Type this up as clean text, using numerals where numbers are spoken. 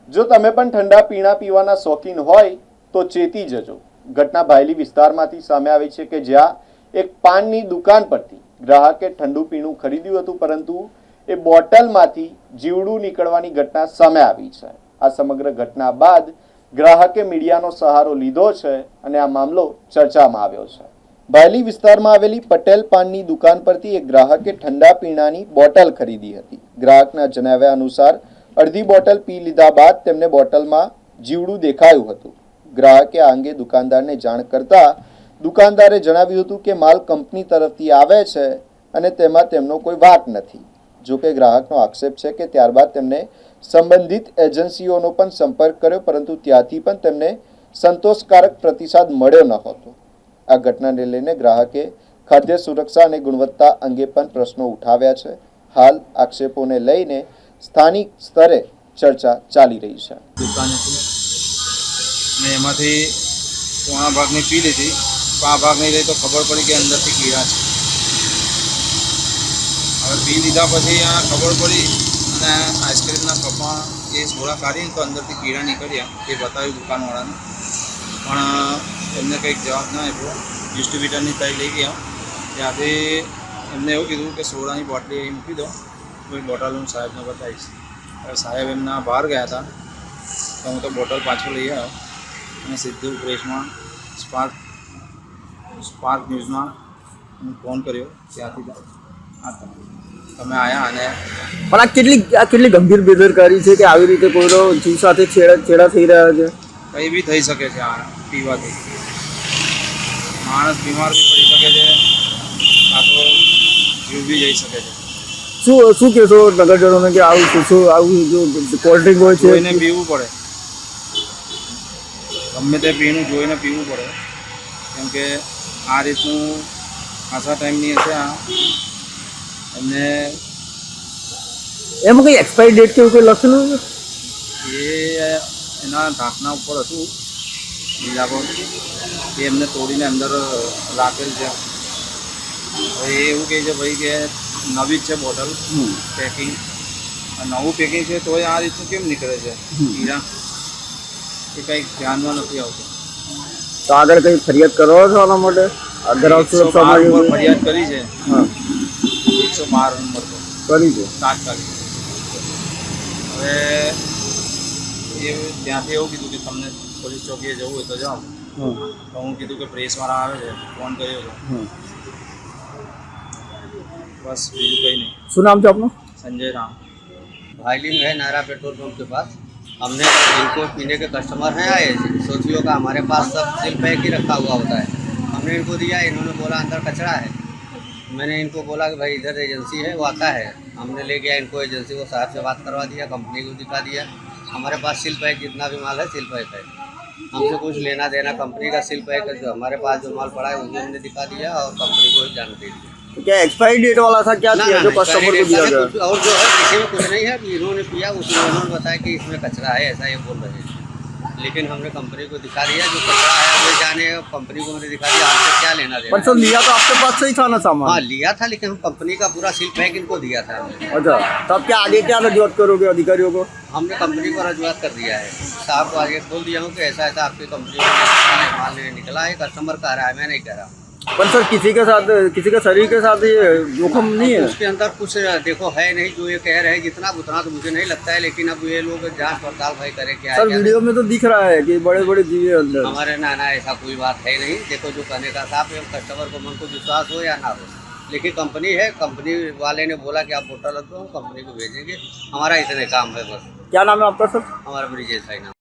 જો તમે પણ ઠંડા પીણા પીવાના શોખીન હોય તો ચેતી જજો। ઘટના ભાયલી વિસ્તારમાંથી સામે આવી છે કે જ્યાં એક પાનની દુકાન પરથી ગ્રાહકે ઠંડુ પીણું ખરીદ્યું હતું, પરંતુ એ બોટલમાંથી જીવડું નીકળવાની ઘટના સામે આવી છે। આ સમગ્ર ઘટના બાદ ગ્રાહકે મીડિયાનો સહારો લીધો છે અને આ મામલો ચર્ચામાં આવ્યો છે। ભાયલી વિસ્તારમાં આવેલી પટેલ પાનની દુકાન પરથી એક ગ્રાહકે ઠંડા પીણાની બોટલ ખરીદી હતી। ગ્રાહકના જણાવ્યા અનુસાર અડધી બોટલ પી લીધા બાદ તેમને બોટલમાં જીવડું દેખાયું હતું। ગ્રાહકે આ અંગે દુકાનદારને જાણ કરતા દુકાનદારે જણાવ્યું હતું કે માલ કંપની તરફથી આવે છે અને તેમાં તેમનો કોઈ વાંક નથી। જો કે ગ્રાહકનો આક્ષેપ છે કે ત્યારબાદ તેમને સંબંધિત એજન્સીઓનો પણ સંપર્ક કર્યો, પરંતુ ત્યાંથી પણ તેમને સંતોષકારક પ્રતિસાદ મળ્યો ન હતો। આ ઘટનાને લઈને ગ્રાહકે ખાદ્ય સુરક્ષા અને ગુણવત્તા અંગે પણ પ્રશ્નો ઉઠાવ્યા છે। હાલ આક્ષેપોને લઈને સ્થાનિક સ્તરે ચર્ચા ચાલી રહી છે। દુકાન હતી અને એમાંથી પોણા ભાગની પી લીધી, આ ભાગની રહી તો ખબર પડી કે અંદરથી કીડા છે। હવે પી લીધા પછી આ ખબર પડી અને આઈસ્ક્રીમના કપમાં એ સોડા કાઢીને તો અંદરથી કીડા નીકળ્યા। એ બતાવ્યું દુકાનવાળાને, પણ એમને કંઈક જવાબ ના આપ્યો। ડિસ્ટ્રીબ્યુટરની તઈ લઈ ગયા, ત્યાંથી એમને એવું કીધું કે સોડાની બોટલી અહીં મૂકી દો, કોઈ બોટલ હું સાહેબને બતાવીશ। હવે સાહેબ એમના બહાર ગયા હતા તો હું તો બોટલ પાછો લઈ આવ્યો અને સીધું પ્રેસમાં સ્પાર્ક ન્યૂઝમાં હું ફોન કર્યો। ત્યાંથી તમે આવ્યા અને પણ આ કેટલી ગંભીર બેદરકારી છે કે આવી રીતે કોઈનો જીવ સાથે છેડા થઈ રહ્યા છે। કંઈ બી થઈ શકે છે આ પીવાથી, માણસ બીમાર બી પડી શકે છે, કાં તો જીવ બી જઈ શકે છે। શું કહેશો નગરજનોને કે આવું જો કોલ્ડ ડ્રિંક હોય છે જોઈને પીવું પડે, ગમે તે પીણું જોઈને પીવું પડે, કેમ કે આ રીતનું ખાસા ટાઈમની હશે આ। એમને એમાં કંઈ એક્સપાયરી ડેટ કે એવું કંઈ લખેલું છે? એ એના ઢાંકણા ઉપર હતું લીલા પર, એ એમને તોડીને અંદર રાખેલ છે। હવે એ એવું કહે છે ભાઈ કે નવી જ છે બોટલ પેકિંગ, નવું પેકિંગ છે તોય આ રીતનું કેમ નીકળે છે કીડા, એ કંઈક ધ્યાનમાં નથી આવતું। તો આગળ કંઈ ફરિયાદ કરો છો આના માટે? ગ્રાહક સુરક્ષા માટે ફરિયાદ કરી છે। હા, 112 નંબર પર કરી છે તાત્કાલિક। હવે એ ત્યાંથી એવું કીધું કે તમને પોલીસ ચોકીએ જવું હોય તો જાઓ। તો હું કીધું કે પ્રેસવાળા આવે છે, ફોન કર્યો હતો, बस બીજું કંઈ नहीं। શું નામ છે આપનું? संजय राम। भाईली में है नायरा पेट्रोल पंप के पास। हमने इनको पीने के कस्टमर हैं आए, सोचियो का हमारे पास सब सिल पैक ही रखा हुआ होता है। हमने इनको दिया, इन्होंने बोला अंदर कचरा है। मैंने इनको बोला कि भाई इधर एजेंसी है, वो आता है। हमने ले गया इनको एजेंसी को, साहब से बात करवा दिया, कंपनी को दिखा दिया। हमारे पास सिल पैक जितना भी माल है सिल पैक है, हमसे कुछ लेना देना कंपनी का सिल पैक है। जो हमारे पास जो माल पड़ा है वो भी हमने दिखा दिया और कंपनी को जान दे दिया। तो क्या एक्सपायरी डेट वाला था क्या ना, किया ना, जो कस्टमर को दिया गया? और जो है किसी में कुछ नहीं है, इन्होंने पिया, उसने उन्होंने बताया कि इसमें कचरा है, ऐसा ये बोल रहे हैं। लेकिन हमने कंपनी को दिखा दिया, जो कचरा है वो जाने, कंपनी को मैंने दिखा दिया, हमसे क्या लेना देना। पर सर लिया तो आपके पास से ही था ना सामान? हाँ लिया था, लेकिन हम कंपनी का पूरा सील पैक इनको दिया था हमने। अच्छा, तो अब क्या आगे क्या रजूआत करोगे अधिकारियों को? हमने कंपनी को रजूआत कर दिया है, साहब को आगे बोल दिया हूँ कि ऐसा ऐसा आपकी कंपनी में माल निकला है, कस्टमर कह रहा है, मैं नहीं कह रहा हूँ। पर सर किसी के साथ, किसी के शरीर के साथ ये जोखम नहीं है? उसके अंदर कुछ देखो है नहीं, जो ये कह रहे हैं जितना उतना तो मुझे नहीं लगता है, लेकिन अब ये लोग जांच पड़ताल भाई करे क्या सर है। वीडियो में तो दिख रहा है कि बड़े बड़े जीव है अंदर। हमारे ना ऐसा कोई बात है नहीं। देखो जो कहने का साफ है, कस्टमर को मन को विश्वास हो या ना हो, लेकिन कंपनी है, कंपनी वाले ने बोला कि आप बोतल रख दो, हम कंपनी को भेजेंगे, हमारा इतने काम है बस। क्या नाम है आपका सर? हमारा ब्रिजेश है नाम।